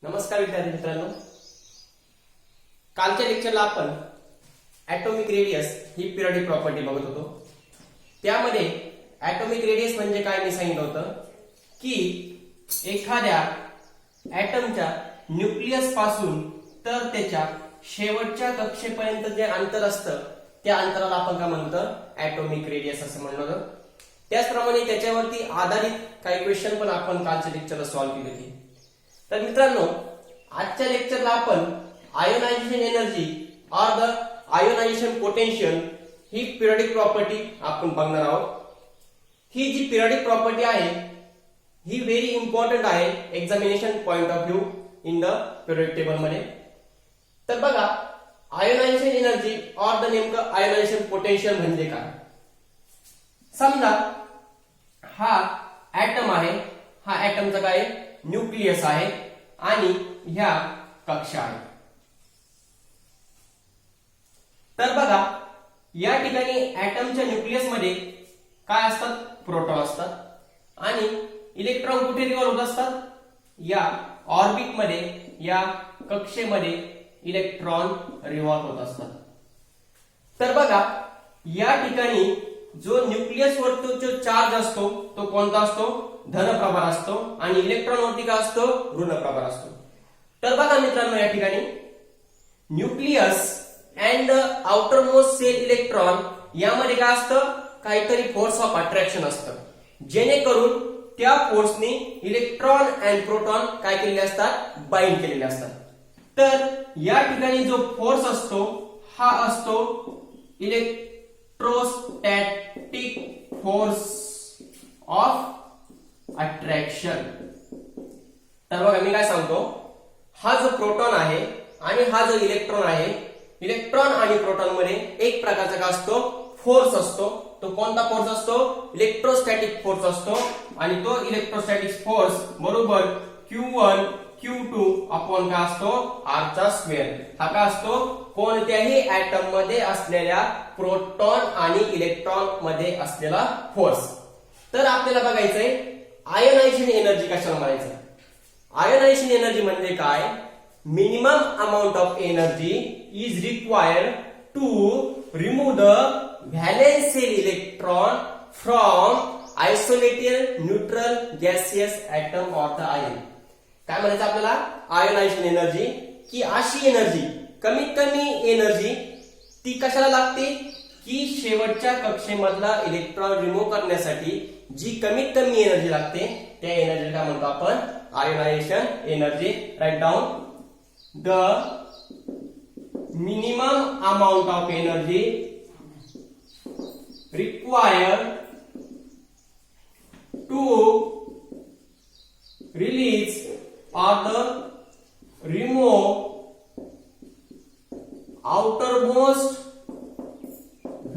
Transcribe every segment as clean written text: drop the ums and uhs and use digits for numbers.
नमस्कार विद्यार्थी मित्रांनो, कालच्या लेक्चरला आपण ॲटॉमिक रेडियस ही पिरियडिक प्रॉपर्टी बघत होतो. त्यामध्ये ॲटॉमिक रेडियस म्हणजे काय मी सांगितलं होतं की एखाद्या ॲटमच्या न्यूक्लियस पासून तर त्याच्या शेवटच्या कक्षेपर्यंत जे अंतर असतं त्या अंतराला आपण काय म्हणतो, ॲटॉमिक रेडियस असं म्हणलं होतं. त्याचप्रमाणे त्याच्यावरती आधारित काही क्वेश्चन पण आपण कालच्या लेक्चरला सॉल्व्ह केले होते. तर मित्रांनो, आजच्या लेक्चरला आपण ionization energy or the ionization potential ही पिरियडिक प्रॉपर्टी आपण बघणार आहोत. ही जी पिरियडिक प्रॉपर्टी आहे ही व्हेरी इम्पॉर्टंट आहे examination point of view in the periodic table मध्ये. तर बघा, आयोनायझेशन एनर्जी ऑर द नेमकं आयोनायझेशन पोटेन्शियल म्हणजे काय. समजा हा ऍटम आहे, हा ऍटमचा काय न्यूक्लियस आहे आणि ह्या कक्षा आहे. तर बघा, या ठिकाणी ऍटमच्या न्यूक्लियस मध्ये काय असतात, प्रोटॉन असतात आणि इलेक्ट्रॉन कुठे रिव्हॉल्व होत असतात, या ऑर्बिट मध्ये, या कक्षेमध्ये इलेक्ट्रॉन रिव्हॉल्व होत असतात. तर बघा, या ठिकाणी जो न्यूक्लियस वरती जो चार्ज असतो तो कोणता असतो, धन प्रभार असतो आणि इलेक्ट्रॉन वरती काय असतो, ऋण प्रभार असतो. तर बघा मित्रांनो, या ठिकाणी nucleus and outer most shell electron यामध्ये काय असतं, काहीतरी फोर्स ऑफ अट्रॅक्शन असतं, जेणेकरून त्या फोर्सने इलेक्ट्रॉन अँड प्रोटॉन काय केलेले असतात, बाइंड केलेले असतात. तर या ठिकाणी जो फोर्स असतो हा असतो इलेक्ट्रोस्टॅटिक फोर्स ऑफ अट्रॅक्शन. तर बघा, मी काय सांगतो, हा जो प्रोटॉन आहे आणि हा जो इलेक्ट्रॉन आहे, इलेक्ट्रॉन आणि प्रोटॉन मध्ये एक प्रकारचा काय असतो, फोर्स असतो. तो कोणता फोर्स असतो, इलेक्ट्रोस्टॅटिक फोर्स असतो आणि तो इलेक्ट्रोस्टॅटिक फोर्स बरोबर Q1 Q2 अपॉन काय असतो, R चा स्क्वेअर. हा काय असतो, कोणत्याही ऍटम मध्ये असलेल्या प्रोटॉन आणि इलेक्ट्रॉन मध्ये असलेला फोर्स. तर आपल्याला बघायचंय आयोनायझेशन एनर्जी कशाला म्हणायचं. आयोनायझेशन एनर्जी म्हणजे काय, minimum amount of energy is required to remove the valence shell electron from isolated neutral gaseous atom of the ion. काय म्हणायचं आपल्याला, आयोनायझेशन एनर्जी की अशी एनर्जी, कमीत कमी एनर्जी ती कशाला लागते, की शेवटच्या कक्षेमधला इलेक्ट्रॉन रिमूव्ह करण्यासाठी जी कमीत कमी एनर्जी लागते त्या एनर्जीला काय म्हणतो आपण, ionization energy. Write down, the minimum amount of energy required to release or the remove outermost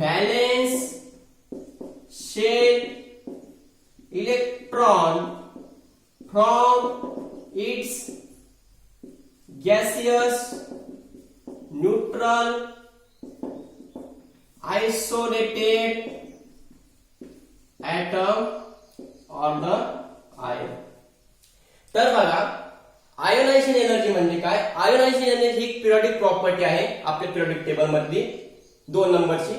valence shell electron from its gaseous neutral isolated atom or the ion. तर बघा, आयोनायझेशन एनर्जी म्हणजे काय, ionisation energy ही periodic property आहे आपल्या periodic table मधली 2 नंबरची.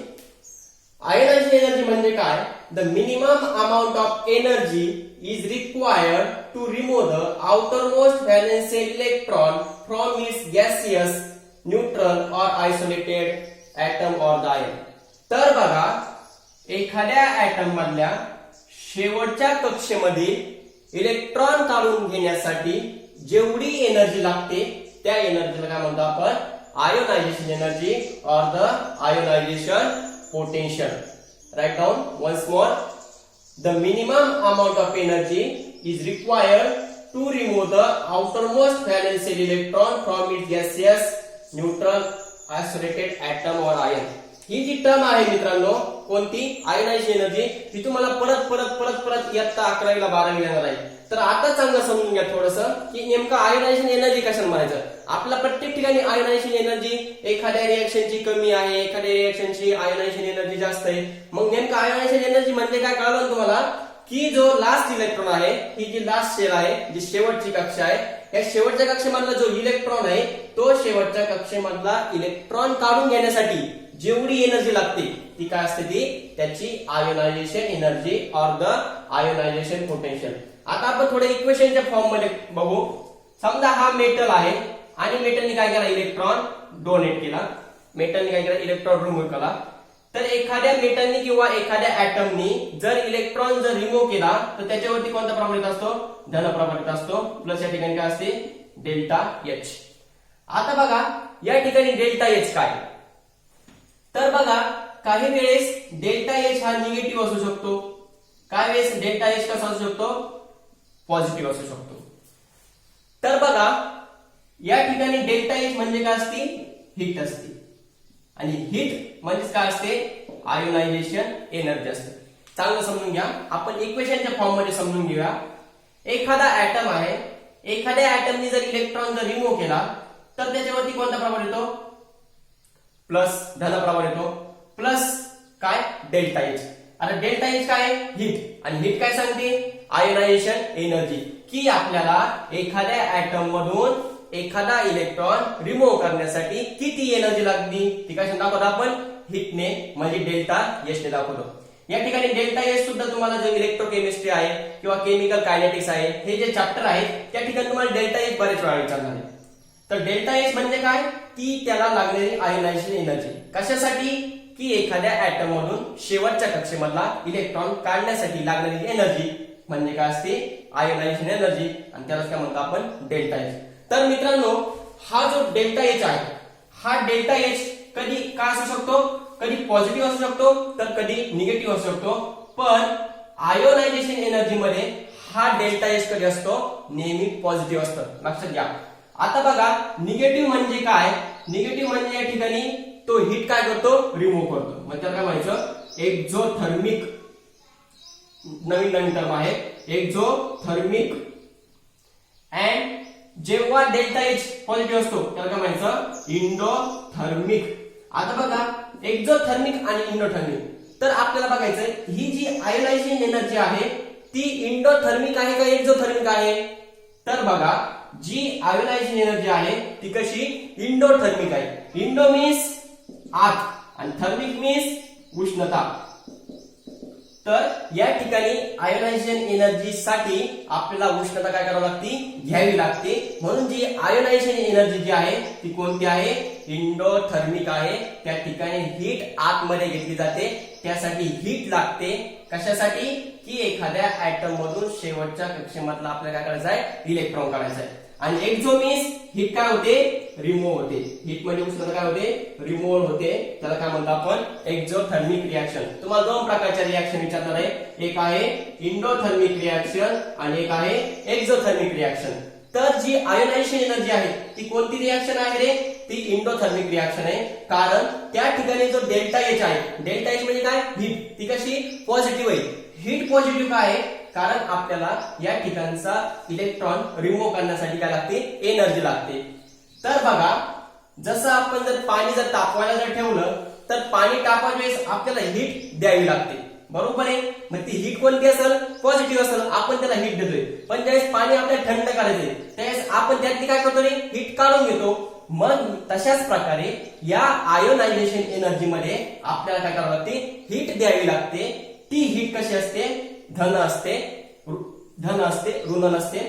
Ionisation energy म्हणजे काय, the minimum amount of energy is required to remove the outermost valence shell electron from its gaseous neutral or isolated atom or the ion. तर बघा, एखाद्या atom मधल्या शेवटच्या कक्षेमधील इलेक्ट्रॉन काढून घेण्यासाठी जेवढी एनर्जी लागते त्या एनर्जीला काय म्हणतो आपण, ionization energy or the ionization potential. Write down once more, the minimum amount of energy is required to remove the outermost valence shell electron from its gaseous neutral isolated atom or ion. ही जी term आहे मित्रांनो, कोणती, ionisation energy, ही तुम्हाला परत परत परत परत इयत्ता 11वीला 12वी येणार आहे. तर आता चांगलं समजून घ्या थोडस की नेमकं आयोनायझेशन एनर्जी कशाला म्हणायचं. आपल्या प्रत्येक ठिकाणी आयोनायझेशन एनर्जी एखाद्या रिएक्शनची कमी आहे, एखाद्या रिएक्शनची आयोनायझेशन एनर्जी जास्त आहे. मग नेमकं आयोनायझेशन एनर्जी म्हणजे काय कळलं तुम्हाला, की जो लास्ट इलेक्ट्रॉन आहे, ही जी लास्ट शेल आहे, जी शेवटची कक्षा आहे, या शेवटच्या कक्षेमधला जो इलेक्ट्रॉन आहे तो शेवटच्या कक्षेमधला इलेक्ट्रॉन काढून घेण्यासाठी जेवढी एनर्जी लागते ती काय असते, ती त्याची ionization energy or the ionization potential. आता आपण थोडे इक्वेशनच्या फॉर्म मध्ये बघू. समजा हा मेटल आहे आणि मेटलने काय केला, इलेक्ट्रॉन डोनेट केला. मेटलने काय केला, इलेक्ट्रॉन रिमूव्ह केला. तर एखाद्या मेटलनी किंवा एखाद्या ऍटमनी जर इलेक्ट्रॉन जर रिमूव्ह केला तर त्याच्यावरती कोणता प्रभाव येत असतो, धन प्रभाव येत असतो. प्लस या ठिकाणी काय असते, डेल्टा एच. आता बघा या ठिकाणी डेल्टा एच काय, तर बघा काही वेळेस डेल्टा एच हा निगेटिव्ह असू शकतो, काही वेळेस डेल्टा एच कसा असू शकतो, पॉझिटिव्ह असू शकतो. तर बघा या ठिकाणी डेल्टा एच म्हणजे काय असते, हीट असते. आणि हीट म्हणजे काय असते, आयोनायझेशन एनर्जी असते. चांगलं समजून घ्या. आपण इक्वेशनच्या फॉर्म मध्ये समजून घेऊया. एखादा ऍटम आहे, एखाद्या ऍटमनी जर इलेक्ट्रॉन जर रिमूव्ह केला तर त्याच्यावरती कोणता प्रभाव येतो, प्लस धन प्रभाव येतो. प्लस काय, डेल्टा एच. आता डेल्टा एच काय, हीट. आणि हीट काय सांगते, आयोनायझेशन एनर्जी, की आपल्याला एखाद्या ऍटम मधून एखादा इलेक्ट्रॉन रिमूव्ह करण्यासाठी किती एनर्जी लागली ती काय दाखवतो आपण, हीटने म्हणजे डेल्टा एच ने दाखवतो. या ठिकाणी डेल्टा एच सुद्धा तुम्हाला जो इलेक्ट्रोकेमिस्ट्री आहे किंवा केमिकल कायनेटिक्स आहे हे जे चॅप्टर आहे त्या ठिकाणी तुम्हाला डेल्टा एच बरेच वेळा विचारणार आहे. तर डेल्टा एच म्हणजे काय, ती त्याला लागलेली आयोनायझेशन एनर्जी. कशासाठी, की एखाद्या ऍटम मधून शेवटच्या कक्षेमधला इलेक्ट्रॉन काढण्यासाठी लागलेली एनर्जी म्हणजे काय असते, आयोनायझेशन एनर्जी. आणि त्यालाच काय म्हणतो आपण, डेल्टा एच. तर मित्रांनो हा जो डेल्टा एच आहे हा डेल्टा एच कधी काय असू शकतो, कधी पॉझिटिव्ह असू शकतो तर कधी निगेटिव्ह असू शकतो. पण आयोनायझेशन एनर्जी मध्ये हा डेल्टा एच कधी असतो, नेहमी पॉझिटिव्ह असतं, लक्षात घ्या. आता बघा निगेटिव्ह म्हणजे काय, निगेटिव्ह म्हणजे या ठिकाणी तो हीट काय करतो, रिमूव्ह करतो. म्हणजे त्याला काय म्हणायचं, एक्झोथर्मिक, नवीन टर्म आहे एक्झोथर्मिक. अँड जेव्हा डेल्टा एच पॉझिटिव्ह असतो त्याला काय म्हणायचं, इंडोथर्मिक. आता बघा एक्झोथर्मिक आणि इंडोथर्मिक, तर आपल्याला बघायचंय ही जी आयोनायझेशन एनर्जी आहे ती इंडोथर्मिक आहे का एक्झोथर्मिक आहे. तर बघा जी आयोनायझेशन एनर्जी आहे ती कशी, इंडोथर्मिक आहे. इंडो मीन्स आत आणि थर्मिक मीन्स उष्णता. तर या ठिकाणी आयोनायझेशन एनर्जी साठी आपल्याला उष्णता काय करावी लागते, घ्यावी लागते. म्हणून जी आयोनायझेशन एनर्जी जी आहे ती कोणती आहे, इंडोथर्मिक आहे. त्या ठिकाणी हीट आतमध्ये घेतली जाते, त्यासाठी हीट लागते. कशासाठी, की एखाद्या ऍटम मधून शेवटच्या कक्षेमधला आपल्याला काय करायचं आहे, इलेक्ट्रॉन काढायचा आहे. आणि एक्झो मीन्स हीट काय होते, रिमूव्ह होते. हीट म्हणजे उष्णता काय होते, रिमूव्ह होते. त्याला काय म्हणतो आपण, एक्झोथर्मिक रिएक्शन. तुम्हाला दोन प्रकारच्या रिएक्शन विचारणार आहे, एक आहे इंडोथर्मिक रिएक्शन आणि एक आहे एक्झोथर्मिक रिएक्शन. तर जी आयोनायझेशन एनर्जी आहे ती कोणती रिएक्शन आहे रे, ती इंडोथर्मिक रिएक्शन आहे. कारण त्या ठिकाणी जो डेल्टा एच आहे, डेल्टा एच म्हणजे काय, हीट, ती कशी पॉझिटिव्ह आहे. हीट पॉझिटिव्ह काय आहे, कारण आपल्याला या ठिकाणचा इलेक्ट्रॉन रिमूव्ह करण्यासाठी काय लागते, एनर्जी लागते. तर बघा जसं आपण जर पाणी जर तापवायला जर ठेवलं तर पाणी तापवायच्या वेळेस आपल्याला हीट द्यावी लागते, बरोबर आहे. मग ती हीट कोणती असेल, पॉझिटिव्ह असेल, आपण त्याला हीट देतोय. पण ज्यावेळेस पाणी आपल्याला थंड करायचंय त्यावेळेस आपण त्यातली काय करतो रे, हीट काढून घेतो. मग तशाच प्रकारे या आयोनायझेशन एनर्जी मध्ये आपल्याला काय करावं लागते, हीट द्यावी लागते. ती हीट कशी असते, धन असते, ऋण नसते.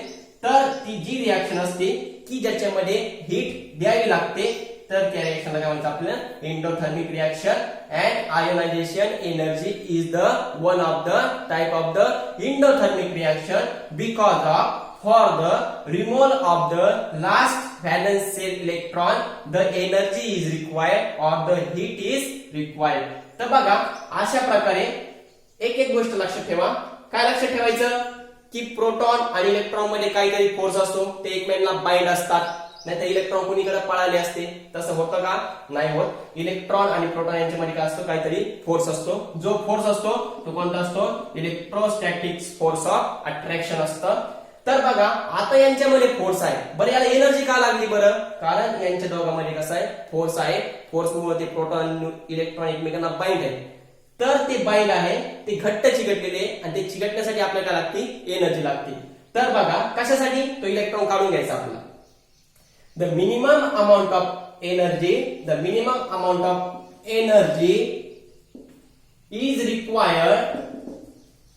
तर ती जी रिएक्शन असते की ज्याच्यामध्ये हीट द्यावी लागते तर त्या रिएक्शनला काय म्हणतात आपल्याला, endothermic reaction. And ionization energy is the one of the type of the endothermic reaction because of for the removal of the last valence shell electron the energy is required or the heat is required. तर बघा अशा प्रकारे एक एक गोष्ट लक्षात ठेवा. काय लक्षात ठेवायचं की प्रोटॉन आणि इलेक्ट्रॉन मध्ये काहीतरी फोर्स असतो, ते एकमेकांना बाइंड असतात, नाहीतर इलेक्ट्रॉन कोणीकडे पळाले असते. तसं होतं का, नाही होत. इलेक्ट्रॉन आणि प्रोटॉन यांच्यामध्ये काय असतो, काहीतरी फोर्स असतो. जो फोर्स असतो तो कोणता असतो, इलेक्ट्रोस्टॅटिक फोर्स ऑफ अट्रॅक्शन असतं. तर बघा आता यांच्यामध्ये फोर्स आहे, बरं याला एनर्जी का लागली, बरं कारण यांच्या दोघांमध्ये कसं आहे, फोर्स आहे. फोर्समुळे ते प्रोटॉन इलेक्ट्रॉन एकमेकांना बाइंड आहे. तर ते बाइंड आहे, ते घट्ट चिकटलेले आणि ते चिकटण्यासाठी आपल्याला काय लागते, एनर्जी लागते. तर बघा कशासाठी तो इलेक्ट्रॉन काढून घ्यायचा आपल्याला. The minimum amount of energy is required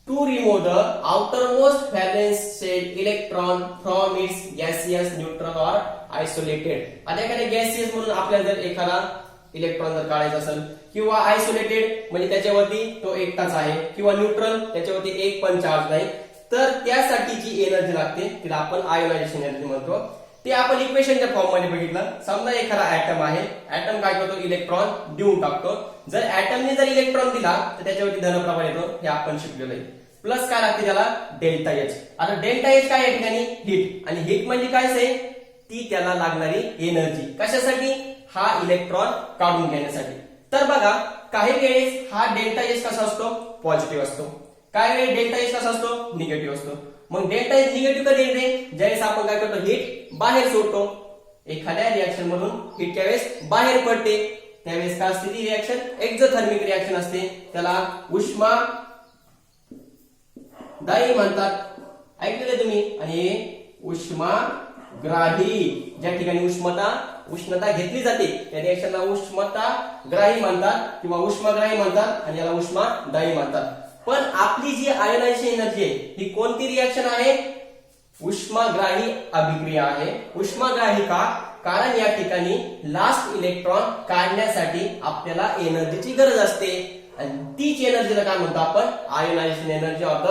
to remove the outermost valence shell electron from its gaseous, neutral or isolated. आता एखाद्या गॅसियस म्हणून आपल्याला जर एखादा इलेक्ट्रॉन जर काढायचा असेल किंवा आयसोलेटेड म्हणजे त्याच्यावरती तो एकटाच आहे किंवा न्यूट्रल त्याच्यावरती एक पण चार्ज नाही, तर त्यासाठी जी एनर्जी लागते तिला आपण आयोनायझेशन एनर्जी म्हणतो. ते आपण इक्वेशनच्या फॉर्म मध्ये बघितलं. समजा एखादा ऍटम आहे, ऍटम काय करतो इलेक्ट्रॉन देऊन टाकतो. जर ऍटमने जर इलेक्ट्रॉन दिला तर त्याच्यावरती धनप्रभार येतो, हे आपण शिकलेलो आहे. प्लस काय लागते त्याला डेल्टा एच. आता डेल्टा एच काय या ठिकाणी हीट, आणि हीट म्हणजे काय आहे ती त्याला लागणारी एनर्जी कशासाठी हा इलेक्ट्रॉन काढून घेण्यासाठी. तर बघा काही वेळेस हा डेल्टा एच कसा असतो पॉझिटिव्ह असतो, काही वेळेस डेल्टा एच कसा असतो निगेटिव्ह असतो. मग डेल्टा एच निगेटिव्ह कधी येते ज्यावेळेस आपण काय करतो हीट बाहेर सोडतो. एखाद्या रिएक्शन मधून हीट ज्यावेळेस बाहेर पडते त्यावेळेस काय असते ती रिएक्शन एक्झोथर्मिक रिएक्शन असते, त्याला उष्मादायी म्हणतात. ऐकलेले तुम्ही. आणि उष्माग्राही ज्या ठिकाणी उष्णता घेतली जाते त्या रिएक्शनला उष्णताग्राही म्हणतात किंवा उष्माग्राही म्हणतात आणि याला उष्मादायी म्हणतात. पण आपली जी आयोनायझेशन एनर्जी आहे ही कोणती रिएक्शन आहे उष्माग्राही अभिक्रिया आहे. उष्माग्राही का, कारण या ठिकाणी लास्ट इलेक्ट्रॉन काढण्यासाठी आपल्याला एनर्जीची गरज असते आणि तीच एनर्जीला काय म्हणतो आपण ionization energy of the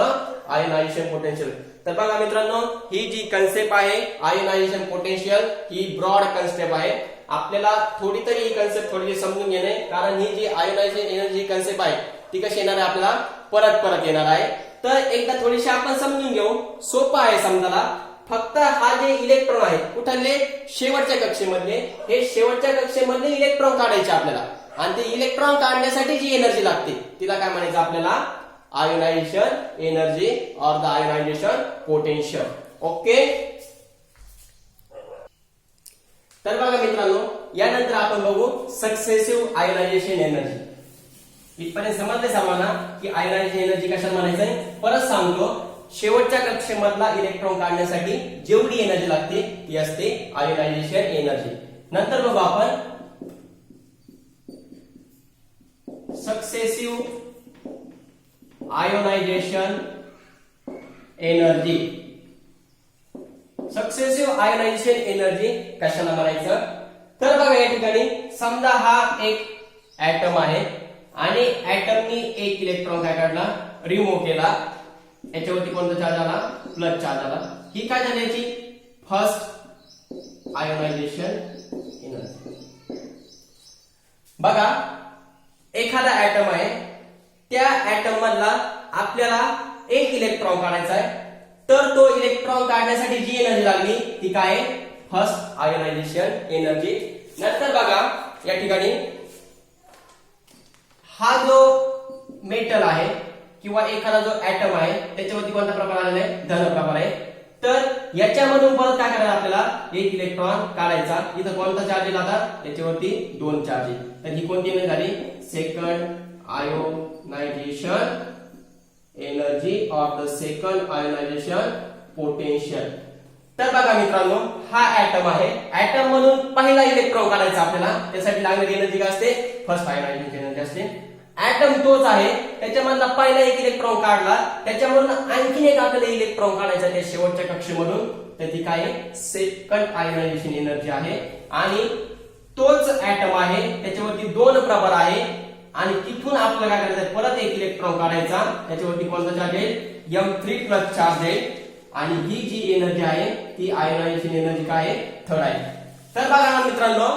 ionization potential. तर बघा मित्रांनो ही जी कन्सेप्ट आहे आयोनायझेशन पोटेन्शियल ही ब्रॉड कन्सेप्ट आहे. आपल्याला थोडी तरी ही कन्सेप्ट थोडी समजून घेणे, कारण ही जी आयोनायझेशन एनर्जी कन्सेप्ट आहे ती कशी येणार आहे आपल्याला परत येणार आहे. तर एकदा थोडीशी आपण समजून घेऊ. सोपं आहे समजायला. फक्त हा जे इलेक्ट्रॉन आहे कुठले शेवटच्या कक्षेमधले, हे शेवटच्या कक्षेमधले इलेक्ट्रॉन काढायचे आपल्याला, आणि ते इलेक्ट्रॉन काढण्यासाठी जी एनर्जी लागते तिला काय म्हणायचं आपल्याला ionization energy or the ionization potential. Okay. तर बघा मित्रांनो यानंतर आपण बघू सक्सेसिव्ह आयोनायझेशन एनर्जी. इथपर्यंत समजले सर्वांना की आयोनायझेशन एनर्जी कशाला म्हणायचंय. परत सांगतो, शेवटच्या कक्षेमधला इलेक्ट्रॉन काढण्यासाठी जेवढी एनर्जी लागते ती असते आयोनायझेशन एनर्जी. नंतर बघू आपण successive ionization energy. Successive ionization energy कशाला म्हणायचं. तर बघा या ठिकाणी समजा हा एक ऍटम आहे आणि ऍटमनी एक इलेक्ट्रॉन काय काढला रिमूव्ह केला, याच्यावरती कोणता चार्ज आला प्लस चार्ज आला. ही काय झाली याची फर्स्ट आयोनायझेशन एनर्जी. बघा एखादा ऍटम आहे, त्या ऍटम मधला आपल्याला एक इलेक्ट्रॉन काढायचा आहे, तर तो इलेक्ट्रॉन काढण्यासाठी जी एनर्जी लागली ती काय फर्स्ट आयोनायझेशन एनर्जी. नंतर बघा या ठिकाणी हा जो मेटल आहे किंवा एखादा जो ऍटम आहे त्याच्यावरती कोणता प्रकार आलेला आहे धन प्रकार आहे. तर याच्यामधून परत काय करायला आपल्याला एक इलेक्ट्रॉन काढायचा. इथं कोणता चार्ज आता याच्यावरती दोन चार्ज. तर ही कोणती एनर्जी झाली second ionization energy of the second ionization potential. तर बघा मित्रांनो हा ऍटम आहे, ऍटम मधून पहिला इलेक्ट्रॉन काढायचा आपल्याला, त्यासाठी लागणारी एनर्जी काय असते फर्स्ट आयोनायझेशन एनर्जी असते. ऍटम तोच आहे, त्याच्यामधला पहिला एक इलेक्ट्रॉन काढला, त्याच्यामधून आणखीन एक आपल्याला इलेक्ट्रॉन काढायचा त्या शेवटच्या कक्षेमधून, तर ती काय सेकंड आयोनायझेशन एनर्जी आहे. आणि तोच ऍटम आहे, त्याच्यावरती दोन प्रभार आहे आणि तिथून आपल्याला काय करायचं परत एक इलेक्ट्रॉन काढायचा, त्याच्यावरती कोणता चार्ज येईल M3 प्लस चार्ज येईल. आणि ही जी एनर्जी आहे ती आयोनायझेशन एनर्जी काय आहे थर्ड आहे. तर बघा मित्रांनो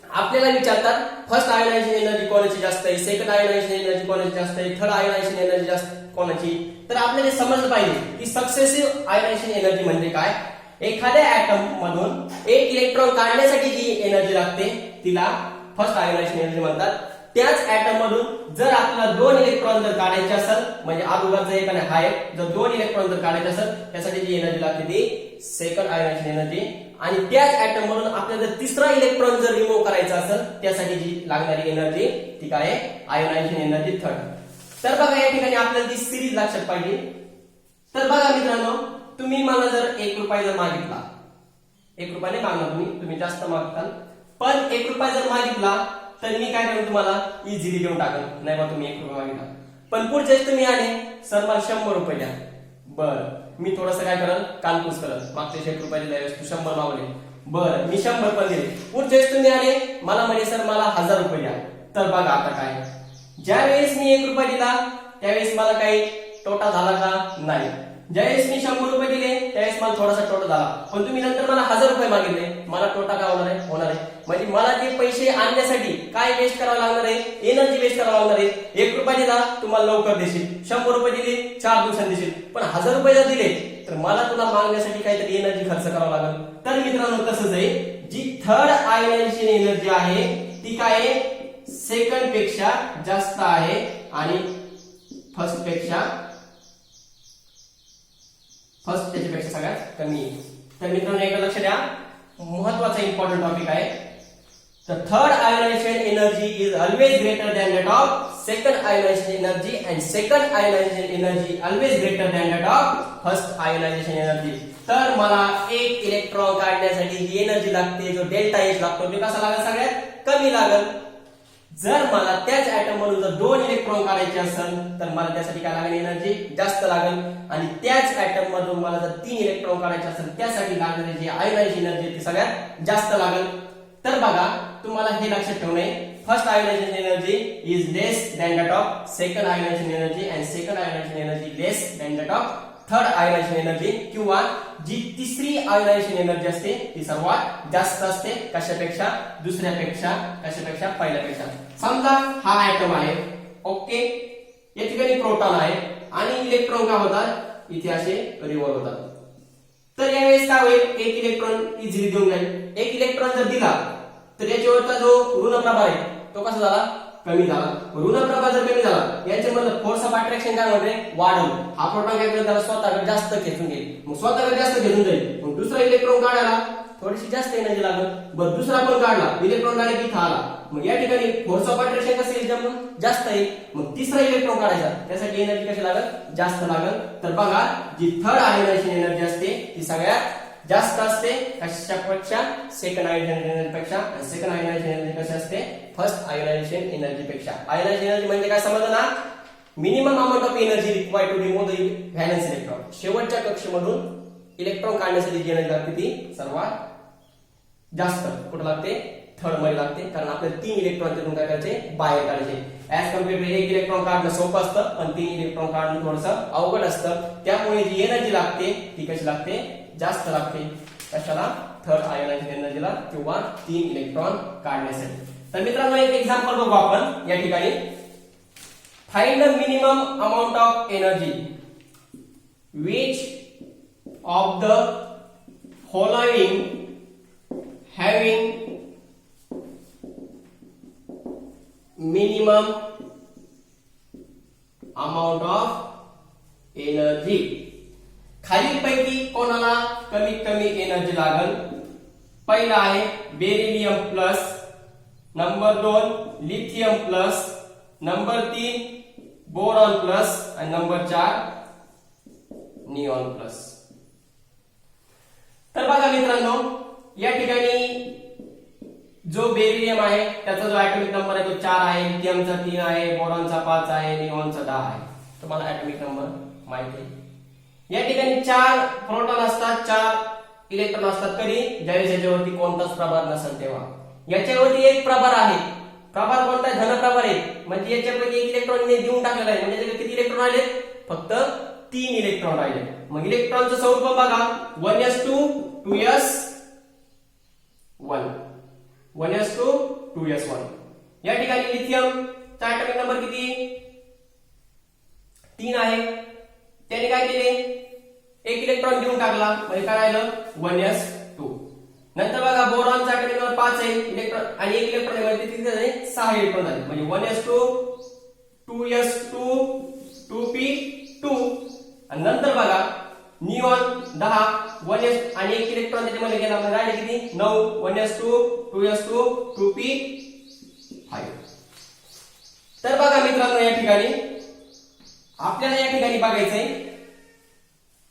आपल्याला विचारतात फर्स्ट आयोनायझेशन एनर्जी कोणाची जास्त आहे, सेकंड आयोनायझेशन एनर्जी कोणाची जास्त आहे, थर्ड आयोनायझेशन एनर्जी जास्त कोणाची. तर आपल्याला समजलं पाहिजे की सक्सेसिव्ह आयोनायझेशन एनर्जी म्हणजे काय. एखाद्या ऍटम मधून एक इलेक्ट्रॉन काढण्यासाठी जी एनर्जी लागते तिला फर्स्ट आयोनायझेशन एनर्जी म्हणतात. त्याच ऍटम मधून जर आपल्याला दोन इलेक्ट्रॉन जर काढायचे असेल, म्हणजे अगोदरचा एक आणि हा एक, जर दोन इलेक्ट्रॉन जर काढायचे असेल त्यासाठी जी एनर्जी लागते ती सेकंड आयोनायझेशन एनर्जी. आणि त्याच ऍटम मधून आपल्याला जर तिसरा इलेक्ट्रॉन जर रिमूव्ह करायचा असेल त्यासाठी जी लागणारी एनर्जी ती काय आयोनायझेशन एनर्जी थर्ड. तर बघा या ठिकाणी आपल्याला ती सिरीज लक्षात पाहिजे. तर बघा मित्रांनो तुम्ही मला जर 1 रुपया जर मागितला, 1 रुपया नाही मागणार तुम्ही जास्त मागताल, पण 1 रुपया जर मागितला तर मी काय करेन तुम्हाला इझिली देऊन टाकेन, नाही बा तुम्ही 1 रुपया मागितला. पण पुढच्या वेळेस तुम्ही आले सर मला 100 रुपये द्या, बरं मी थोडंसं काय करल कानपूस करल, मागच्या 1 रुपये दिल्या तू 100 मागले, बरं मी 100 पण दिले. पुढच्या वेळेस तुम्ही आले मला म्हणे सर मला 1000 रुपये द्या. तर बघा आता काय, ज्या वेळेस मी 1 रुपया दिला त्यावेळेस मला काही तोटा झाला का नाही, ज्यावेळेस मी 100 रुपये दिले त्यावेळेस मला थोडासा तोटा झाला, पण तुम्ही नंतर मला 1000 रुपये मागितले, मला तोटा काय होणार आहे. म्हणजे मला ते पैसे आणण्यासाठी काय वेस्ट करावं लागणार आहे, एनर्जी वेस्ट करावं लागणार आहे. 1 रुपया दिला तुम्हाला लवकर देशील, 100 रुपये दिले 4 दिवसांनी देशील, पण 1000 रुपये जर दिले तर मला तुला मागण्यासाठी काहीतरी एनर्जी खर्च करावं लागेल. तर मित्रांनो तसंच आहे, जी थर्ड आयोनायझेशन एनर्जी आहे ती काय आहे, सेकंड पेक्षा जास्त आहे आणि फर्स्ट त्याच्यापेक्षा सगळ्यात कमी आहे. तर मित्रांनो एक लक्ष द्या, महत्वाचा इम्पॉर्टंट टॉपिक आहे. The third ionization energy is always greater than that of second ionization energy, and second ionization energy always greater than that of first ionization energy. तर मला एक इलेक्ट्रॉन काढण्यासाठी जी एनर्जी लागते, जो डेल्टा एच लागतो, ते कसा लागेल, सगळ्यात कमी लागेल. जर मला त्याच ऍटम मधून जर 2 इलेक्ट्रॉन काढायचे असेल तर मला त्यासाठी काय लागेल, एनर्जी जास्त लागेल. आणि त्याच ऍटम मधून मला जर 3 इलेक्ट्रॉन काढायचे असेल त्यासाठी लागणारी जी आयोनायझेशन एनर्जी ती सगळ्यात जास्त लागेल. तर बघा तुम्हाला हे लक्षात ठेवणे, first ionization energy is less than that of second ionization energy, and second ionization energy less than that of third ionization energy, किंवा जी तिसरी आयोनायझेशन एनर्जी असते ती सर्वात जास्त असते कशापेक्षा, दुसऱ्यापेक्षा, कशापेक्षा, पहिल्यापेक्षा. समजा हा ऍटम आहे, ओके, या ठिकाणी प्रोटॉन आहे आणि इलेक्ट्रॉन काय होतात, इथे असे रिव्हॉल्व होतात. तर यावेळेस काय होईल, एक इलेक्ट्रॉन इझिली देऊन जाईल. एक इलेक्ट्रॉन जर दिला तर याच्यावरचा जो ऋण प्रभार आहे तो कसा झाला, कमी झाला. ऋण प्रभार जर कमी झाला याच्यामधलं फोर्स ऑफ अट्रॅक्शन काय म्हणते, वाढून. हा प्रोटॉन काय करेल, त्याला स्वतःकडे जास्त खेचून घेईल, मग स्वतःकडे जास्त घेऊन जाईल. मग दुसरा इलेक्ट्रॉन काढायला थोडीशी जास्त एनर्जी लागेल. बरं दुसरा पण काढला, इलेक्ट्रॉन डायरेक्ट इथं आला, मग या ठिकाणी फोर्स ऑफ अट्रॅक्शन कसं येईल, जास्त येईल. मग तिसरा इलेक्ट्रॉन काढायचा, त्यासाठी एनर्जी कशी लागेल, जास्त लागेल. तर बघा जी थर्ड आयोनायझेशन एनर्जी असते ती सगळ्यात जास्त असते कशापेक्षा, सेकंड आयोनायझेशन एनर्जी पेक्षा. सेकंड आयोनायझेशन एनर्जी कशी असते, फर्स्ट आयोनायझेशन एनर्जी पेक्षा. आयोनायझेशन एनर्जी म्हणजे काय समजलं ना, minimum amount of energy required to remove the valence electron. शेवटच्या कक्षेमधून इलेक्ट्रॉन काढण्यासाठी जी एनर्जी लागते ती सर्वात जास्त कुठं लागते, थर्ड मध्ये लागते, कारण आपल्याला 3 इलेक्ट्रॉन तिथून काय करायचे, बाहेर काढायचे. ऍज कम्पेअर टू 1 इलेक्ट्रॉन काढणं सोपं असतं, पण 3 इलेक्ट्रॉन काढणं थोडंसं अवघड असतं. त्यामुळे जी एनर्जी लागते ती कशी लागते, जास्त लागते. कशाला, थर्ड आयोनायझेशन एनर्जीला, किंवा 3 इलेक्ट्रॉन काढण्यासाठी. तर मित्रांनो एक एक्झाम्पल बघू आपण या ठिकाणी. Find the minimum amount of energy which of the following having minimum amount of energy. खालीलपैकी कोणाला कमीत कमी एनर्जी लागेल. पहिला आहे beryllium plus, number 2 lithium plus, number 3 boron plus, आणि नंबर 4 निऑन प्लस. तर बघा मित्रांनो या ठिकाणी जो बेरिलियम आहे त्याचा जो ऍटॉमिक नंबर आहे तो 4 आहे, लिथियमचा 3 आहे, बोरॉनचा 5 आहे, निऑनचा 10 आहे. तुम्हाला ऍटॉमिक नंबर माहिती आहे. या ठिकाणी 4 प्रोटॉन असतात, 4 इलेक्ट्रॉन असतात. कधी, ज्यावेळेस याच्यावरती कोणताच प्रभार नसेल तेव्हा. याच्यावरती एक प्रभार आहे, प्रभार कोणता, धनप्रभार आहे, म्हणजे याच्यापैकी एक इलेक्ट्रॉन देऊन टाकलेला आहे. म्हणजे किती इलेक्ट्रॉन राहिले, फक्त 3 इलेक्ट्रॉन राहिले. मग इलेक्ट्रॉनचं स्वरूप बघा, 1s2 2s1 1s2 2s1. या ठिकाणी लिथियम चा ऍटॉमिक नंबर किती, 3 आहे. त्याने काय केले, एक इलेक्ट्रॉन देऊन टाकला, म्हणजे काय राहिलं 1s2. नंतर बघा बोरॉनचा ऍटॉमिक नंबर 5 आहे, इलेक्ट्रॉन आणि एक इलेक्ट्रॉन आहे, किती झाले, 6 इलेक्ट्रॉन झाले. म्हणजे 1s2 2s2 2p2. आणि नंतर बघा निऑन 10 1s आणि एक इलेक्ट्रॉन त्याच्यामध्ये गेला, म्हणजे राहिले किती, 9 1s2 2s2 2p5. तर बघा मित्रांनो या ठिकाणी आपल्याला या ठिकाणी बघायचंय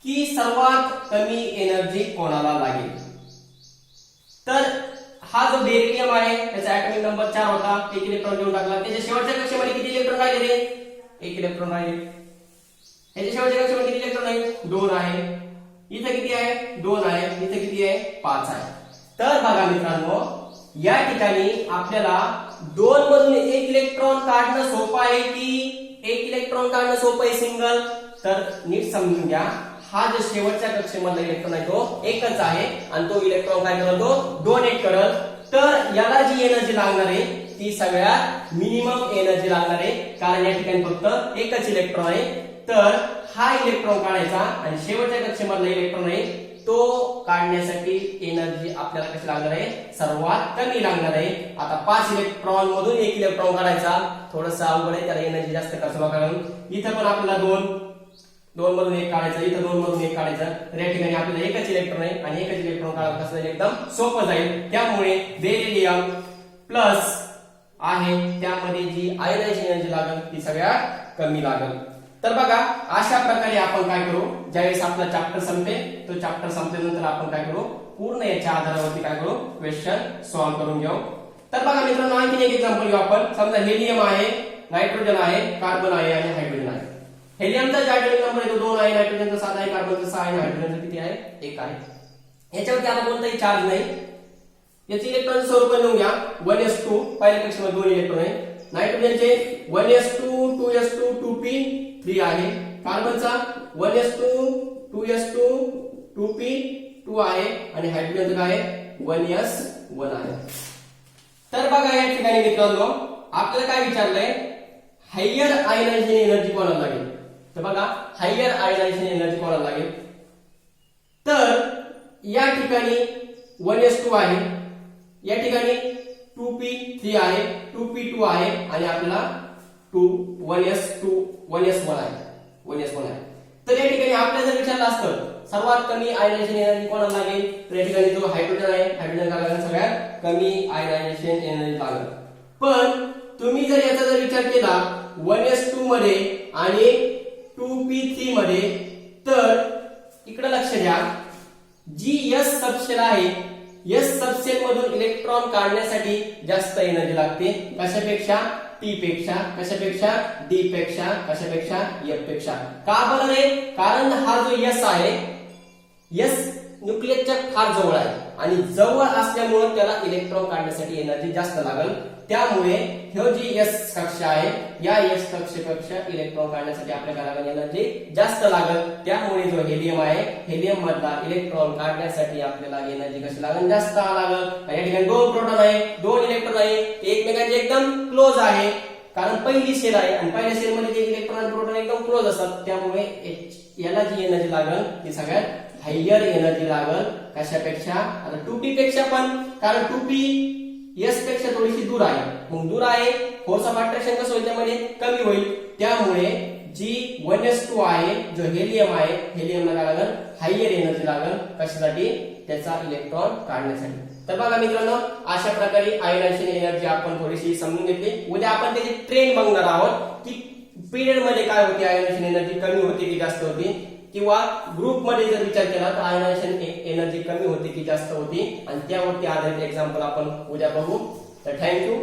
की सर्वात कमी एनर्जी कोणाला लागेल. तर हा जो बेरिलियम आहे त्याचा ऍटॉमिक नंबर 4 होता, 1 इलेक्ट्रॉन देऊन टाकला. त्याच्या शेवटच्या कक्षेमध्ये किती इलेक्ट्रॉन राहिले रे? 1 इलेक्ट्रॉन राहिले. याच्या शेवटच्या कक्षेमध्ये किती इलेक्ट्रॉन आहे? 2 आहे. इथे किती आहे? 2 आहे. इथे किती आहे? 5 आहे. तर बघा मित्रांनो, या ठिकाणी आपल्याला 2 मधून 1 इलेक्ट्रॉन काढणं सोपं आहे की 1 इलेक्ट्रॉन काढणं सोपं आहे सिंगल? तर नीट समजून घ्या, हा जो शेवटच्या कक्षेमधला इलेक्ट्रॉन आहे तो एकच आहे आणि तो इलेक्ट्रॉन काय करतो? डोनेट करत. तर याला जी एनर्जी लागणार आहे ती सगळ्यात मिनिमम एनर्जी लागणार आहे, कारण या ठिकाणी फक्त एकच इलेक्ट्रॉन आहे. तर हा इलेक्ट्रॉन काढायचा आणि शेवटच्या कक्षेमधला इलेक्ट्रॉन आहे तो काढण्यासाठी एनर्जी आपल्याला कशी लागणार आहे? सर्वात कमी लागणार आहे. आता 5 इलेक्ट्रॉन मधून 1 इलेक्ट्रॉन काढायचा थोडंसं अवघड आहे, त्याला एनर्जी जास्त खर्च कारण इथं पण आपल्याला 2 मधून 1 काढायचं, इथं 2 मधून 1 काढायचं. तर या ठिकाणी आपल्याला एकच इलेक्ट्रॉन आहे आणि एकच इलेक्ट्रॉन काढायचं असं एकदम सोपं जाईल. त्यामुळे बेरिलियम प्लस आहे त्यामध्ये जी आयोनायझेशन एनर्जी लागेल ती सगळ्यात कमी लागेल. तर बघा, अशा प्रकारे आपण काय करू, ज्यावेळेस आपला चॅप्टर संपते तो चॅप्टर संपल्यानंतर आपण काय करू, पूर्ण याच्या आधारावरती काय करू, क्वेश्चन सॉल्व्ह करून घेऊ. तर बघा मित्रांनो, आणखी एक एक्झाम्पल घेऊ आपण. समजा हेलियम आहे, नायट्रोजन आहे, कार्बन आहे आणि हायड्रोजन आहे. हेलियमचा जो ऍटॉमिक नंबर आहे तो 2 आहे, नायट्रोजनचा 7 आहे, कार्बनचा 6 आहे, हायड्रोजनचा किती आहे? 1 आहे. याच्यावरती आता कोणताही चार्ज नाही. याचे इलेक्ट्रॉनचे स्वरूप लिहून घ्या. 1s2 पहिल्या कक्षेमध्ये 2 इलेक्ट्रॉन आहे. नायट्रोजनचे 1s2 2s2 2p3 आहे. कार्बनचा 1s2 2s2 2p2 आहे आणि हायड्रोजनचं काय आहे? 1s1 आहे. तर बघा या ठिकाणी मित्रांनो आपल्याला काय विचारलंय, हायर आयोनायझेशन एनर्जी कोणाला लागेल? तर बघा, हायर आयोनायझेशन एनर्जी कोणाला लागेल? तर या ठिकाणी 1s2 आहे, या ठिकाणी 2p3 आहे, 2p2 आहे आणि आपल्याला 1s1 आहे. तर या ठिकाणी आपल्याला जर विचारलं असतं सर्वात कमी आयोनायझेशन एनर्जी कोणाला लागेल, तर या ठिकाणी जो हायड्रोजन आहे, हायड्रोजन लागेल सगळ्यात कमी आयोनायझेशन एनर्जी लागेल. पण तुम्ही जर याचा जर विचार केला 1s2 मध्ये आणि 2p3 मध्ये, तर इकडे लक्ष द्या, जी s सबशेल आहे, s सबशेल मधून इलेक्ट्रॉन काढण्यासाठी जास्त एनर्जी लागते. कशापेक्षा? t पेक्षा. कशापेक्षा? d पेक्षा. कशापेक्षा? f पेक्षा. का बरं रे? कारण हा जो s आहे, s न्यूक्लियसच्या फार जवळ आहे आणि जवळ असल्यामुळे त्याला इलेक्ट्रॉन काढण्यासाठी एनर्जी जास्त लागेल. त्यामुळे हे जी s कक्षा आहे या s कक्षेपेक्षा इलेक्ट्रॉन काढण्यासाठी आपल्याला एनर्जी जास्त लागेल. त्यामुळे जो हेलियम आहे, हेलियम मधला इलेक्ट्रॉन काढण्यासाठी आपल्याला एनर्जी कशी लागेल? जास्त लागेल. या ठिकाणी 2 प्रोटॉन आहे, 2 इलेक्ट्रॉन आहे, ते एकमेकांचे एकदम क्लोज आहे कारण पहिली शेल आहे आणि पहिल्या शेल मध्ये जे इलेक्ट्रॉन आणि प्रोटॉन एकदम क्लोज असतात. त्यामुळे याला जी एनर्जी लागेल ती सगळ्यात हायर एनर्जी लागेल. कशापेक्षा? आता 2p पेक्षा पण, कारण 2p s पेक्षा थोडीशी दूर आहे, मग दूर आहे, फोर्स ऑफ अट्रॅक्शन कसं होईल त्यामध्ये कमी होईल. त्यामुळे जी 1s2 आहे जो हेलियम आहे, हेलियमला काय लागेल? हायर एनर्जी लागेल. कशासाठी? त्याचा इलेक्ट्रॉन काढण्यासाठी. तर बघा मित्रांनो, अशा प्रकारे आयोनायझेशन एनर्जी आपण थोडीशी समजून घेतली. उद्या आपण त्याची ट्रेंड बघणार आहोत की पिरियड मध्ये काय होती, आयोनायझेशन एनर्जी कमी होती की जास्त होती, किंवा ग्रुप मध्ये जर विचार केला तर आयोनायझेशन एनर्जी कमी होती की जास्त होती, आणि त्यावरती आधारित एक्झाम्पल आपण उद्या बघू. तर थँक्यू.